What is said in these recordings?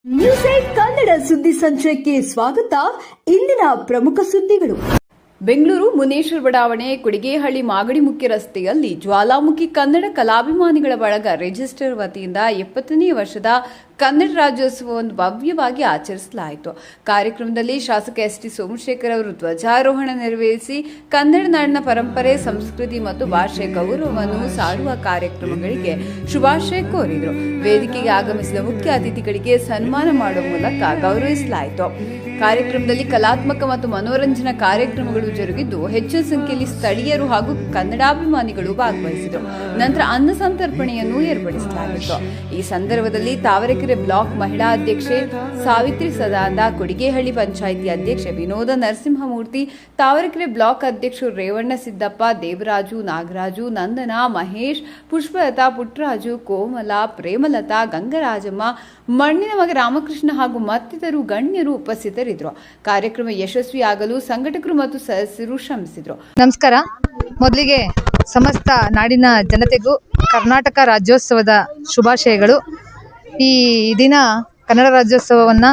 News 8 Kannada ಸುದ್ದಿ ಸಂಚಯಕ್ಕೆ ಸ್ವಾಗತ. ಇಂದಿನ ಪ್ರಮುಖ ಸುದ್ದಿಗಳು. ಬೆಂಗಳೂರು ಮುನೇಶ್ವರ ಬಡಾವಣೆ ಕೊಡಿಗೇಹಳ್ಳಿ ಮಾಗಡಿ ಮುಖ್ಯ ರಸ್ತೆಯಲ್ಲಿ ಜ್ವಾಲಾಮುಖಿ ಕನ್ನಡ ಕಲಾಭಿಮಾನಿಗಳ ಬಳಗ ರಿಜಿಸ್ಟರ್ ವತಿಯಿಂದ 70ನೇ ವರ್ಷದ ಕನ್ನಡ ರಾಜ್ಯೋತ್ಸವವನ್ನು ಭವ್ಯವಾಗಿ ಆಚರಿಸಲಾಯಿತು. ಕಾರ್ಯಕ್ರಮದಲ್ಲಿ ಶಾಸಕ ಎಸ್.ಟಿ. ಸೋಮಶೇಖರ್ ಅವರು ಧ್ವಜಾರೋಹಣ ನೆರವೇರಿಸಿ ಕನ್ನಡ ನಾಡಿನ ಪರಂಪರೆ, ಸಂಸ್ಕೃತಿ ಮತ್ತು ಭಾಷೆಯ ಗೌರವವನ್ನು ಸಾರುವ ಕಾರ್ಯಕ್ರಮಗಳಿಗೆ ಶುಭಾಶಯ ಕೋರಿದರು. ವೇದಿಕೆಗೆ ಆಗಮಿಸಿದ ಮುಖ್ಯ ಅತಿಥಿಗಳಿಗೆ ಸನ್ಮಾನ ಮಾಡುವ ಮೂಲಕ ಗೌರವಿಸಲಾಯಿತು. ಕಾರ್ಯಕ್ರಮದಲ್ಲಿ ಕಲಾತ್ಮಕ ಮತ್ತು ಮನೋರಂಜನಾ ಕಾರ್ಯಕ್ರಮಗಳು ಜರುಗಿದ್ದು ಹೆಚ್ಚಿನ ಸಂಖ್ಯೆಯಲ್ಲಿ ಸ್ಥಳೀಯರು ಹಾಗೂ ಕನ್ನಡಾಭಿಮಾನಿಗಳು ಭಾಗವಹಿಸಿದರು. ನಂತರ ಅನ್ನ ಸಂತರ್ಪಣೆಯನ್ನು ಏರ್ಪಡಿಸಲಾಗಿತ್ತು. ಈ ಸಂದರ್ಭದಲ್ಲಿ ತಾವರೆಕೆರೆ ಬ್ಲಾಕ್ ಮಹಿಳಾ ಅಧ್ಯಕ್ಷೆ ಸಾವಿತ್ರಿ ಸದಾನಂದ, ಕೊಡಿಗೇಹಳ್ಳಿ ಪಂಚಾಯಿತಿ ಅಧ್ಯಕ್ಷೆ ವಿನೋದ ನರಸಿಂಹಮೂರ್ತಿ, ತಾವರೆಕೆರೆ ಬ್ಲಾಕ್ ಅಧ್ಯಕ್ಷರು ರೇವಣ್ಣ ಸಿದ್ದಪ್ಪ, ದೇವರಾಜು, ನಾಗರಾಜು, ನಂದನ, ಮಹೇಶ್, ಪುಷ್ಪಲತಾ, ಪುಟ್ಟರಾಜು, ಕೋಮಲ, ಪ್ರೇಮಲತಾ, ಗಂಗರಾಜಮ್ಮ, ಮಣ್ಣಿನ ಮಗ ರಾಮಕೃಷ್ಣ ಹಾಗೂ ಮತ್ತಿತರರು ಗಣ್ಯರು ಉಪಸ್ಥಿತರಿದ್ದರು. ಕಾರ್ಯಕ್ರಮ ಯಶಸ್ವಿಯಾಗಲು ಸಂಘಟಕರು ಮತ್ತು ಸದಸ್ಯರು ಶ್ರಮಿಸಿದರು. ನಮಸ್ಕಾರ. ಮೊದಲಿಗೆ ಸಮಸ್ತ ನಾಡಿನ ಜನತೆಗೂ ಕರ್ನಾಟಕ ರಾಜ್ಯೋತ್ಸವದ ಶುಭಾಶಯಗಳು. ಈ ದಿನ ಕನ್ನಡ ರಾಜ್ಯೋತ್ಸವವನ್ನು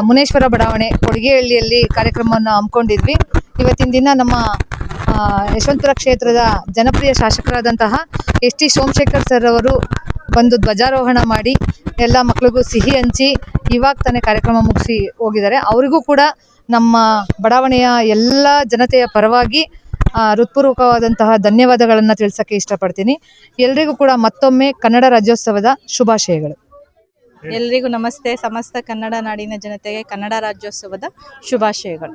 ಮುನೇಶ್ವರ ಬಡಾವಣೆ ಕೊಡಿಗೇಹಳ್ಳಿಯಲ್ಲಿ ಕಾರ್ಯಕ್ರಮವನ್ನು ಹಮ್ಮಿಕೊಂಡಿದ್ವಿ. ಇವತ್ತಿನ ದಿನ ನಮ್ಮ ಯಶವಂತಪುರ ಕ್ಷೇತ್ರದ ಜನಪ್ರಿಯ ಶಾಸಕರಾದಂತಹ ಎಸ್.ಟಿ. ಸೋಮಶೇಖರ್ ಸರ್ ಅವರು ಬಂದು ಧ್ವಜಾರೋಹಣ ಮಾಡಿ ಎಲ್ಲ ಮಕ್ಕಳಿಗೂ ಸಿಹಿ ಹಂಚಿ ಇವಾಗ ತಾನೇ ಕಾರ್ಯಕ್ರಮ ಮುಗಿಸಿ ಹೋಗಿದ್ದಾರೆ. ಅವರಿಗೂ ಕೂಡ ನಮ್ಮ ಬಡಾವಣೆಯ ಎಲ್ಲ ಜನತೆಯ ಪರವಾಗಿ ಹೃತ್ಪೂರ್ವಕವಾದಂತಹ ಧನ್ಯವಾದಗಳನ್ನು ತಿಳಿಸೋಕ್ಕೆ ಇಷ್ಟಪಡ್ತೀನಿ. ಎಲ್ರಿಗೂ ಕೂಡ ಮತ್ತೊಮ್ಮೆ ಕನ್ನಡ ರಾಜ್ಯೋತ್ಸವದ ಶುಭಾಶಯಗಳು. ಎಲ್ರಿಗೂ ನಮಸ್ತೆ. ಸಮಸ್ತ ಕನ್ನಡ ನಾಡಿನ ಜನತೆಗೆ ಕನ್ನಡ ರಾಜ್ಯೋತ್ಸವದ ಶುಭಾಶಯಗಳು.